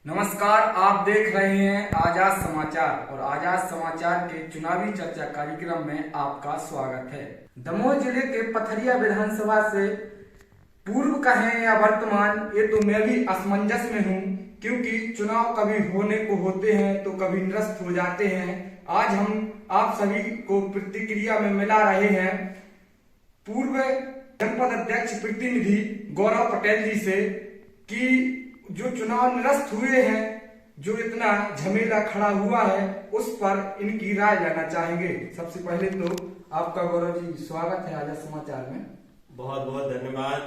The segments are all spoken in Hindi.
नमस्कार, आप देख रहे हैं आजाद समाचार और आजाद समाचार के चुनावी चर्चा कार्यक्रम में आपका स्वागत है। दमोह जिले के पथरिया विधानसभा से पूर्व कहें या वर्तमान, ये तो मैं भी असमंजस में हूँ, क्योंकि चुनाव कभी होने को होते हैं तो कभी निरस्त हो जाते हैं। आज हम आप सभी को प्रतिक्रिया में मिला रहे हैं पूर्व जनपद अध्यक्ष प्रतिनिधि गौरव पटेल जी से कि जो चुनाव निरस्त हुए हैं, जो इतना झमेला खड़ा हुआ है, उस पर इनकी राय लेना चाहेंगे। सबसे पहले तो आपका गौरव जी स्वागत है आजाद समाचार में। बहुत बहुत धन्यवाद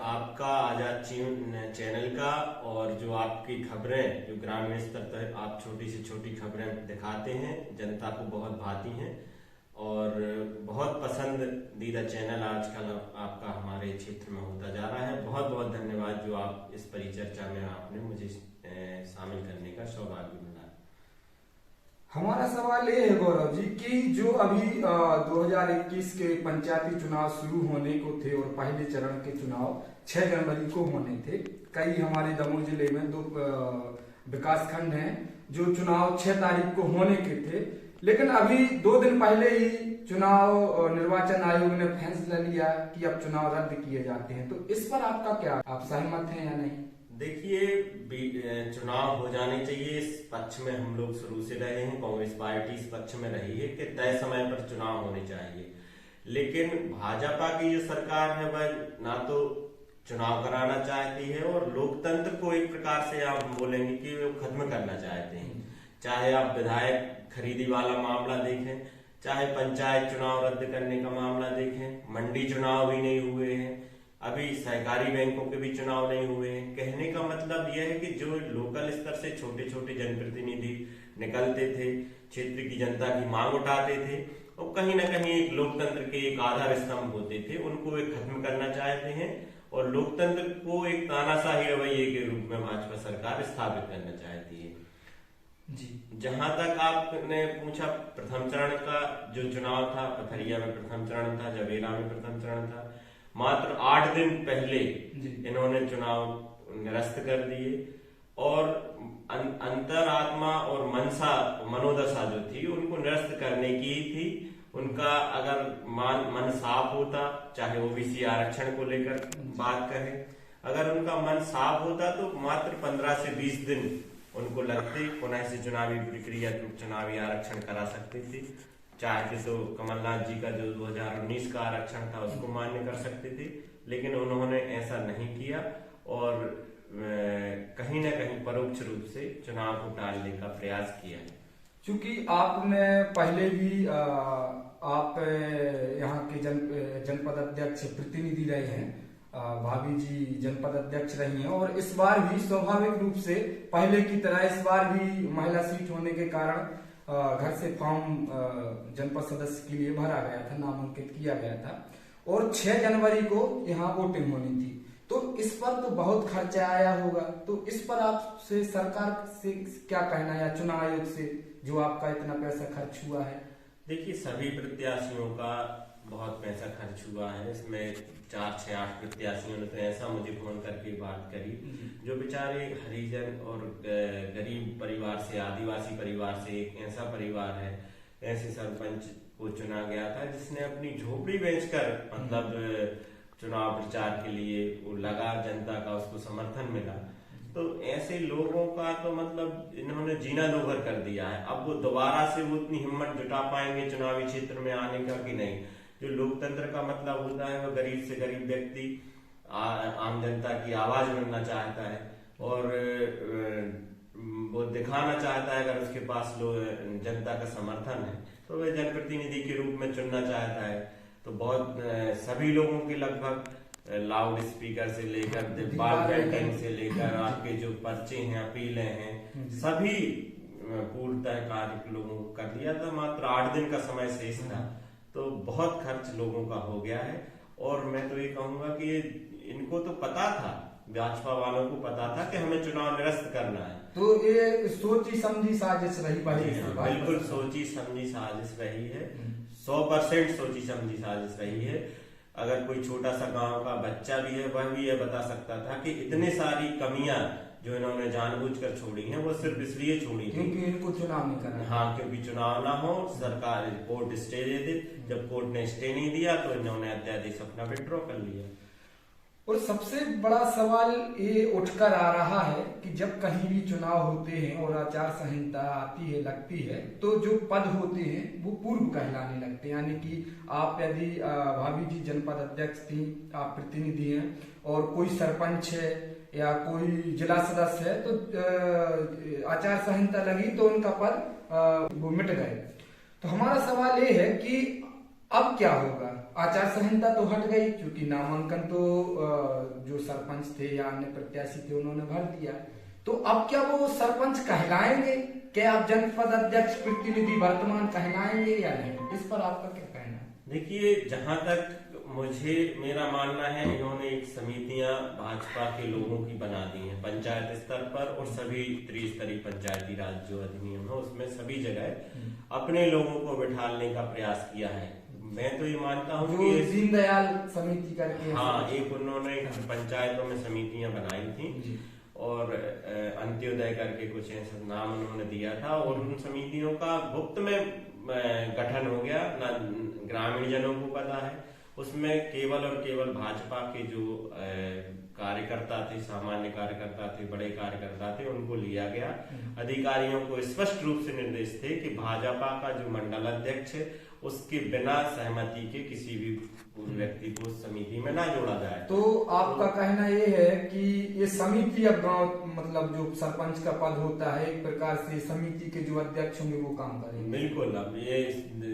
आपका आजाद चैनल का, और जो आपकी खबरें जो ग्रामीण स्तर तक आप छोटी से छोटी खबरें दिखाते हैं, जनता को बहुत भाती हैं और बहुत पसंदीदा चैनल आजकल आपका हमारे क्षेत्र में होता जा रहा है। बहुत बहुत धन्यवाद जो आप इस परिचर्चा में आपने मुझे शामिल करने का सौभाग्य मिला। हमारा सवाल ये है गौरव जी कि जो अभी 2021 के पंचायती चुनाव शुरू होने को थे और पहले चरण के चुनाव 6 जनवरी को होने थे। कई हमारे दमोह जिले में 2 विकास खंड हैं जो चुनाव 6 तारीख को होने के थे, लेकिन अभी 2 दिन पहले ही चुनाव निर्वाचन आयोग ने फैसला लिया कि अब चुनाव रद्द किए जाते हैं। तो इस पर आपका क्या, आप सहमत हैं या नहीं? देखिए, चुनाव हो जाने चाहिए, इस पक्ष में हम लोग शुरू से रहे हैं। कांग्रेस पार्टी इस पक्ष में रही है कि तय समय पर चुनाव होने चाहिए, लेकिन भाजपा की जो सरकार है वह ना तो चुनाव कराना चाहती है और लोकतंत्र को एक प्रकार से आप बोलेंगे कि वो खत्म करना चाहते हैं। चाहे आप विधायक खरीदी वाला मामला देखें, चाहे पंचायत चुनाव रद्द करने का मामला देखें, मंडी चुनाव भी नहीं हुए हैं, अभी सहकारी बैंकों के भी चुनाव नहीं हुए हैं। कहने का मतलब यह है कि जो लोकल स्तर से छोटे छोटे जनप्रतिनिधि निकलते थे, क्षेत्र की जनता की मांग उठाते थे और कहीं ना कहीं एक लोकतंत्र के एक आधार स्तंभ होते थे, उनको एक खत्म करना चाहते हैं और लोकतंत्र को एक तानाशाही रवैये के रूप में भाजपा सरकार स्थापित करना चाहती है। जी, जहां तक आपने पूछा प्रथम चरण का जो चुनाव था, पथरिया में प्रथम चरण था, जवेरा में प्रथम चरण था, मात्र 8 दिन पहले इन्होंने चुनाव निरस्त कर दिए और अंतरात्मा और मनोदशा जो थी उनको निरस्त करने की ही थी। उनका अगर मन साफ होता, चाहे ओबीसी आरक्षण को लेकर बात करें, अगर उनका मन साफ होता तो मात्र 15 से 20 दिन उनको लगते, पुनः से चुनावी प्रक्रिया, चुनावी आरक्षण करा सकते थे। चाहते तो कमलनाथ जी का जो 2019 का आरक्षण था उसको मान्य कर सकते थे, लेकिन उन्होंने ऐसा नहीं किया और कहीं ना कहीं परोक्ष रूप से चुनाव को टालने का प्रयास किया है। क्योंकि आपने पहले भी आप यहाँ के जनपद अध्यक्ष प्रतिनिधि रहे हैं, भाभी जी जनपद अध्यक्ष रही हैं और इस बार भी स्वाभाविक रूप से पहले की तरह इस बार भी महिला सीट होने के कारण घर से फॉर्म जनपद सदस्य के लिए भरा गया था, नामांकित किया गया था और 6 जनवरी को यहाँ वोटिंग होनी थी। तो इस पर तो बहुत खर्चा आया होगा, तो इस पर आपसे सरकार से क्या कहना है या चुनाव आयोग से जो आपका इतना पैसा खर्च हुआ है? देखिए, सभी प्रत्याशियों का बहुत पैसा खर्च हुआ है। इसमें 4, 6, 8 प्रत्याशियों ने तो ऐसा मुझे फोन करके बात करी, जो बेचारे हरिजन और गरीब परिवार से, आदिवासी परिवार से एक ऐसा परिवार है, ऐसे सरपंच को चुना गया था जिसने अपनी झोपड़ी बेचकर मतलब चुनाव प्रचार के लिए वो लगा, जनता का उसको समर्थन मिला। तो ऐसे लोगों का तो मतलब इन्होंने जीना दोभर कर दिया है। अब वो दोबारा से वो उतनी हिम्मत जुटा पाएंगे चुनावी क्षेत्र में आने का कि नहीं। जो लोकतंत्र का मतलब होता है वो गरीब से गरीब व्यक्ति आम जनता की आवाज बनना चाहता है और वो दिखाना चाहता है, अगर उसके पास जनता का समर्थन है तो वह जनप्रतिनिधि के रूप में चुनना चाहता है। तो बहुत सभी लोगों के लगभग लाउड स्पीकर से लेकर दीवार पेंटिंग से लेकर आपके जो पर्चे हैं, अपीलें हैं, सभी पूर्णतः कार्य लोगों को कर दिया था। मात्र 8 दिन का समय शेष था, तो बहुत खर्च लोगों का हो गया है। और मैं तो ये कहूंगा कि इनको तो पता था, भाजपा वालों को पता था कि हमें चुनाव निरस्त करना है। तो ये सोची समझी साजिश रही पहले से? बिल्कुल सोची समझी साजिश रही है, 100% सोची समझी साजिश रही है। अगर कोई छोटा सा गांव का बच्चा भी है, वह भी ये बता सकता था कि इतने सारी कमियां जो इन्होंने जानबूझकर छोड़ी हैं वो सिर्फ इसलिए छोड़ी थी क्योंकि इनको चुनाव नहीं करना। हाँ, क्योंकि चुनाव ना हो, सरकार कोर्ट स्टे दे दे। जब कोर्ट ने स्टे नहीं दिया तो इन्होंने अध्यादेश अपना विड्रॉ कर लिया। और सबसे बड़ा सवाल ये उठकर आ रहा है कि जब कहीं भी चुनाव होते हैं और आचार संहिता आती है, लगती है, तो जो पद होते हैं वो पूर्व कहलाने लगते हैं। यानी कि आप यदि भाभी जी जनपद अध्यक्ष थी, आप प्रतिनिधि हैं, और कोई सरपंच है या कोई जिला सदस्य है, तो आचार संहिता लगी तो उनका पद वो मिट गए। तो हमारा सवाल ये है कि अब क्या होगा? आचार संहिता तो हट गई, क्योंकि नामांकन तो जो सरपंच थे या अन्य प्रत्याशी थे उन्होंने भर दिया। तो अब क्या वो सरपंच कहलाएंगे? क्या आप जनपद अध्यक्ष प्रतिनिधि वर्तमान कहलाएंगे या नहीं? इस पर आपका क्या कहना है? देखिए, जहां तक मुझे मेरा मानना है, इन्होंने एक समितियां भाजपा के लोगों की बना दी हैं पंचायत स्तर पर, और सभी त्रिस्तरीय पंचायती राज जो अधिनियम है उसमें सभी जगह अपने लोगों को बिठाने का प्रयास किया है। मैं तो ये मानता हूँ कि दीनदयाल समिति करके, हाँ, एक उन्होंने पंचायतों में समितियां बनाई थी और अंत्योदय करके कुछ ऐसा नाम उन्होंने दिया था, और उन समितियों का गुप्त में गठन हो गया, ना ग्रामीण जनों को पता है। उसमें केवल और केवल भाजपा के जो कार्यकर्ता थे, सामान्य कार्यकर्ता थे, बड़े कार्यकर्ता थे, उनको लिया गया। अधिकारियों को स्पष्ट रूप से निर्देश थे कि भाजपा का जो मंडल अध्यक्ष है उसके बिना सहमति के किसी भी व्यक्ति को समिति में ना जोड़ा जाए। तो आपका कहना ये है कि ये समिति अब गांव, मतलब जो सरपंच का पद होता है, एक प्रकार से समिति के जो अध्यक्ष होंगे वो काम करेंगे? बिल्कुल। अब ये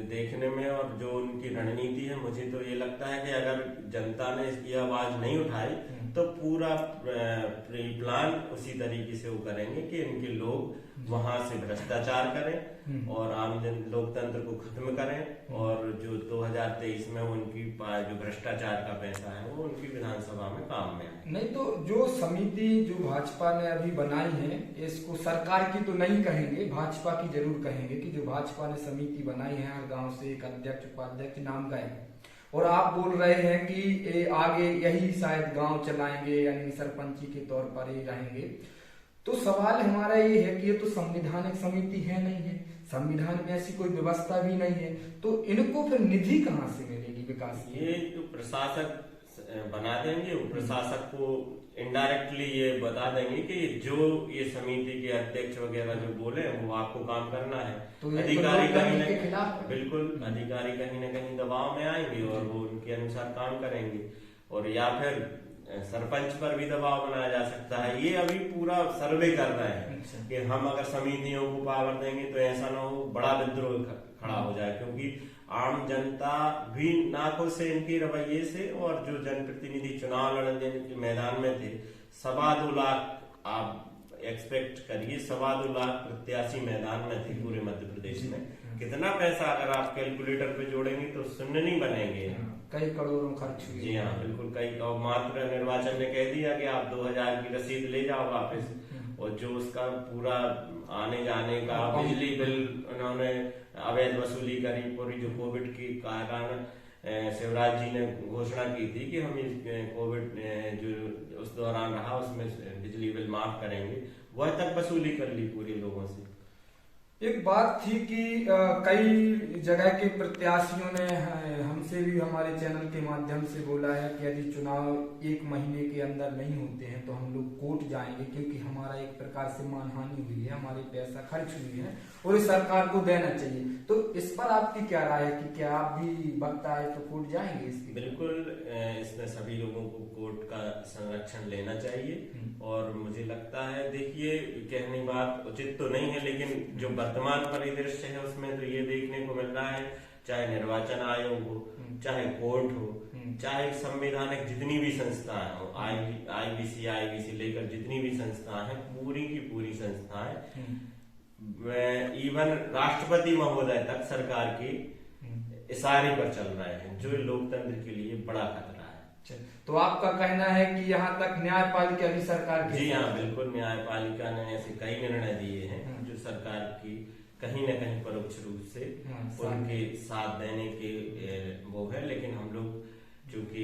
देखने में और जो उनकी रणनीति है, मुझे तो ये लगता है कि अगर जनता ने इसकी आवाज नहीं उठाई तो पूरा प्लान उसी तरीके से वो करेंगे कि इनके लोग वहां से भ्रष्टाचार करें और आम जन लोकतंत्र को खत्म करें, और जो 2023 में उनकी जो भ्रष्टाचार का पैसा है वो उनकी विधानसभा में काम में आए। नहीं तो जो समिति जो भाजपा ने अभी बनाई है, इसको सरकार की तो नहीं कहेंगे, भाजपा की जरूर कहेंगे कि जो भाजपा ने समिति बनाई है, हर गांव से एक अध्यक्ष उपाध्यक्ष नाम गए, और आप बोल रहे हैं कि आगे यही शायद गांव चलाएंगे, यानी सरपंची के तौर पर ही रहेंगे। तो सवाल हमारा ये है कि ये तो संवैधानिक समिति है नहीं है, संविधान में ऐसी कोई व्यवस्था भी नहीं है, तो इनको फिर निधि कहाँ से मिलेगी विकास की? ये जो प्रशासक बना देंगे, वो प्रशासक को इनडायरेक्टली ये बता देंगे कि जो ये समिति के अध्यक्ष वगैरह जो बोले वो आपको काम करना है। तो अधिकारी कहीं के खिलाफ, बिल्कुल अधिकारी कहीं ना कहीं दबाव में आएंगे और वो उनके अनुसार काम करेंगे, और या फिर सरपंच पर भी दबाव बनाया जा सकता है। ये अभी पूरा सर्वे कर रहे हैं कि हम अगर समितियों को पावर देंगे तो ऐसा ना हो बड़ा विद्रोह खड़ा हो जाए, क्योंकि आम जनता भी नाखुश है इनके रवैये से, और जो जनप्रतिनिधि चुनाव लड़ने के मैदान में थे, 2.25 लाख आप एक्सपेक्ट करिए, 2.25 लाख प्रत्याशी मैदान में थे पूरे मध्य प्रदेश में। कितना पैसा अगर आप कैलकुलेटर पे जोड़ेंगे तो शून्य नहीं बनेंगे, कई करोड़ों खर्च हुए। जी हाँ, बिल्कुल कई। और मात्र निर्वाचन ने कह दिया कि आप 2000 की रसीद ले जाओ वापस, और जो उसका पूरा आने जाने का बिजली बिल उन्होंने अवैध वसूली करी पूरी, जो कोविड के कारण शिवराज जी ने घोषणा की थी कि हम कोविड जो उस दौरान रहा उसमें बिजली बिल माफ करेंगे, वह तक वसूली कर ली पूरे लोगों से। एक बात थी कि कई जगह के प्रत्याशियों ने हमसे भी हमारे चैनल के माध्यम से बोला है कि यदि चुनाव 1 महीने के अंदर नहीं होते हैं तो हम लोग कोर्ट जाएंगे, क्योंकि हमारा एक प्रकार से मानहानि हुई है, हमारे पैसा खर्च हुई है और इस सरकार को देना चाहिए। तो इस पर आपकी क्या राय है कि क्या आप भी वक्त आए तो कोर्ट जाएंगे इसकी? बिल्कुल, इसमें सभी लोगों को कोर्ट का संरक्षण लेना चाहिए, और मुझे लगता है, देखिए कहने बात उचित तो नहीं है, लेकिन जो वर्तमान परिदृश्य है उसमें तो ये देखने को मिल रहा है, चाहे निर्वाचन आयोग हो, चाहे कोर्ट हो, चाहे संवैधानिक जितनी भी संस्थाएं हो, आईबीसी लेकर जितनी भी संस्थाएं हैं, पूरी की पूरी संस्थाएं, इवन राष्ट्रपति महोदय तक सरकार की इशारे पर चल रहे हैं, जो लोकतंत्र के लिए बड़ा खतरा है। तो आपका कहना है कि यहाँ तक न्यायपालिका भी सरकार की? जी हाँ, बिल्कुल। न्यायपालिका ने ऐसे कई निर्णय दिए हैं जो सरकार की कहीं न कहीं परोक्ष रूप से उनके साथ देने के वो है, लेकिन हम लोग चूंकि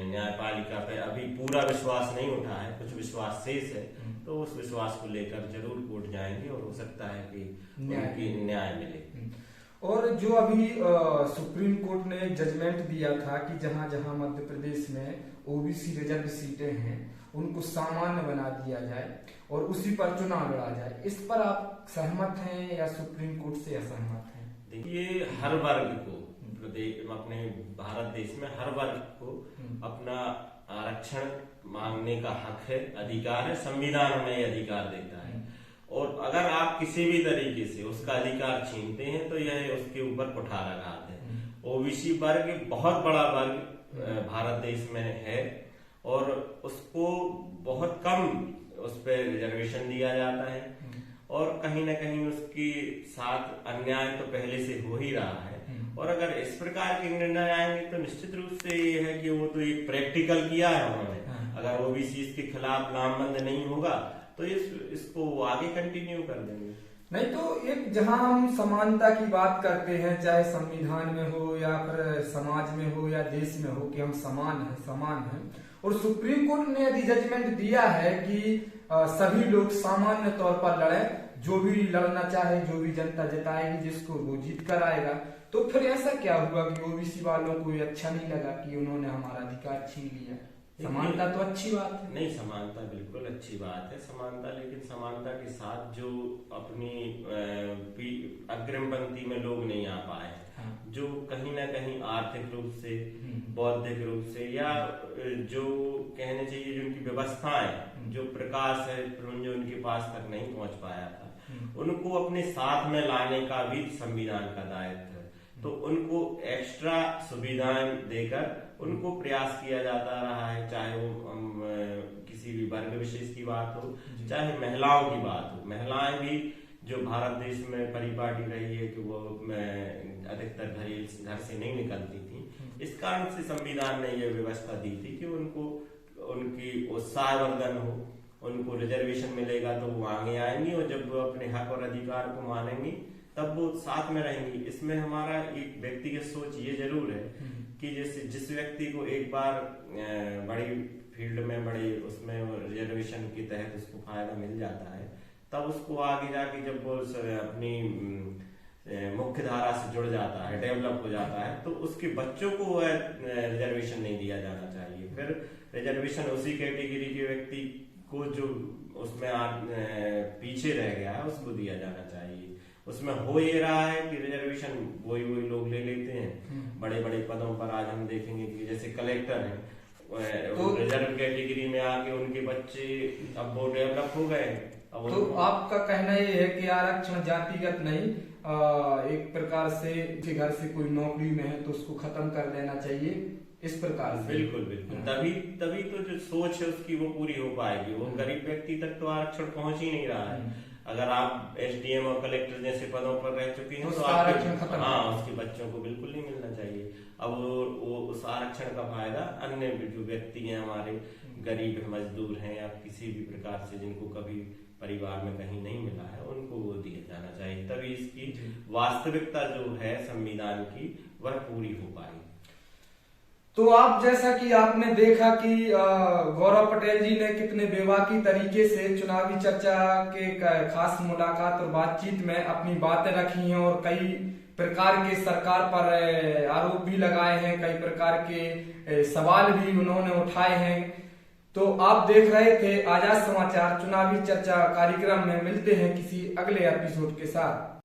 न्यायपालिका पे अभी पूरा विश्वास नहीं उठा है, कुछ विश्वास शेष है, तो उस विश्वास को लेकर जरूर कोर्ट जाएंगे और हो सकता है कि न्याय मिले। और जो अभी सुप्रीम कोर्ट ने जजमेंट दिया था कि जहां जहां मध्य प्रदेश में ओबीसी रिजर्व सीटें हैं उनको सामान्य बना दिया जाए और उसी पर चुनाव लड़ा जाए, इस पर आप सहमत हैं या सुप्रीम कोर्ट से असहमत हैं? देखिए, हर वर्ग को अपने भारत देश में हर वर्ग को अपना आरक्षण मांगने का हक है, अधिकार है, संविधान हमें ये अधिकार देता है। और अगर आप किसी भी तरीके से उसका अधिकार छीनते हैं तो यह उसके ऊपर कुठाराघात है। ओबीसी वर्ग बहुत बड़ा वर्ग भारत देश में है और उसको बहुत कम उस पर रिजर्वेशन दिया जाता है और कहीं ना कहीं उसके साथ अन्याय तो पहले से हो ही रहा है। और अगर इस प्रकार के निर्णय आएंगे तो निश्चित रूप से ये है कि वो तो एक प्रैक्टिकल किया है उन्होंने। अगर ओबीसी इसके खिलाफ लामबंद नहीं होगा तो इसको आगे कंटिन्यू कर देंगे। नहीं तो एक जहां हम समानता की बात करते हैं, चाहे संविधान में हो या फिर समाज में हो या देश में हो, कि हम समान हैं और सुप्रीम कोर्ट ने यदि जजमेंट दिया है कि सभी लोग सामान्य तौर पर लड़े, जो भी लड़ना चाहे, जो भी जनता जताएगी जिसको वो जीत कर आएगा, तो फिर ऐसा क्या हुआ कि ओबीसी वालों को ये अच्छा नहीं लगा कि उन्होंने हमारा अधिकार छीन लिया? समानता तो अच्छी बात है। नहीं, समानता बिल्कुल अच्छी बात है, समानता, लेकिन समानता के साथ जो अपनी अग्रिम पंक्ति में लोग नहीं आ पाए, जो कहीं ना कहीं आर्थिक रूप से, बौद्धिक रूप से या जो कहने चाहिए जो उनकी व्यवस्थाएं, जो प्रकाश है जो उनके पास तक नहीं पहुंच पाया था, उनको अपने साथ में लाने का भी संविधान का दायित्व है। तो उनको एक्स्ट्रा सुविधाएं देकर उनको प्रयास किया जाता रहा है, चाहे वो किसी भी वर्ग विशेष की बात हो, चाहे महिलाओं की बात हो। महिलाएं भी जो भारत देश में परिपाटी रही है कि वो अधिकतर घर से नहीं निकलती थी, इस कारण से संविधान ने यह व्यवस्था दी थी कि उनको उनकी उत्साहवर्धन हो, उनको रिजर्वेशन मिलेगा तो वो आगे आएंगी और जब वो अपने हक और अधिकार को मानेंगी तब वो साथ में रहेंगी। इसमें हमारा एक व्यक्तिगत सोच ये जरूर है कि जैसे जिस व्यक्ति को एक बार बड़ी फील्ड में, बड़े उसमें रिजर्वेशन के तहत उसको फायदा मिल जाता है, तब उसको आगे जाके जब वो अपनी मुख्य धारा से जुड़ जाता है, डेवलप हो जाता है, तो उसके बच्चों को रिजर्वेशन नहीं दिया जाना चाहिए। फिर रिजर्वेशन उसी कैटेगरी के व्यक्ति को जो उसमें पीछे रह गया है उसको दिया जाना चाहिए। उसमें हो ये रहा है कि रिजर्वेशन वही लोग ले लेते हैं बड़े बड़े पदों पर। आज हम देखेंगे कि जैसे कलेक्टर हैं, तो रिजर्व कैटेगरी में आके उनके बच्चे अब वो डेवलप हो गए। तो आपका कहना ये है कि आरक्षण जातिगत नहीं, एक प्रकार से घर से कोई नौकरी में है तो उसको खत्म कर देना चाहिए, इस प्रकार से? बिल्कुल बिल्कुल, तभी तो जो सोच है उसकी वो पूरी हो पाएगी। वो गरीब व्यक्ति तक तो आरक्षण पहुंच ही नहीं रहा है। अगर आप एसडीएम और कलेक्टर जैसे पदों पर रह चुके हैं तो उसके बच्चों को बिल्कुल नहीं मिलना चाहिए। अब वो उस आरक्षण का फायदा अन्य जो व्यक्ति हैं, हमारे गरीब मजदूर हैं या किसी भी प्रकार से जिनको कभी परिवार में कहीं नहीं मिला है, उनको वो दिया जाना चाहिए। तभी इसकी वास्तविकता जो है संविधान की वह पूरी हो पाएगी। तो आप जैसा कि आपने देखा कि गौरव पटेल जी ने कितने बेबाकी तरीके से चुनावी चर्चा के खास मुलाकात और बातचीत में अपनी बातें रखी हैं और कई प्रकार के सरकार पर आरोप भी लगाए हैं, कई प्रकार के सवाल भी उन्होंने उठाए हैं। तो आप देख रहे थे आजाद समाचार चुनावी चर्चा कार्यक्रम में। मिलते हैं किसी अगले एपिसोड के साथ।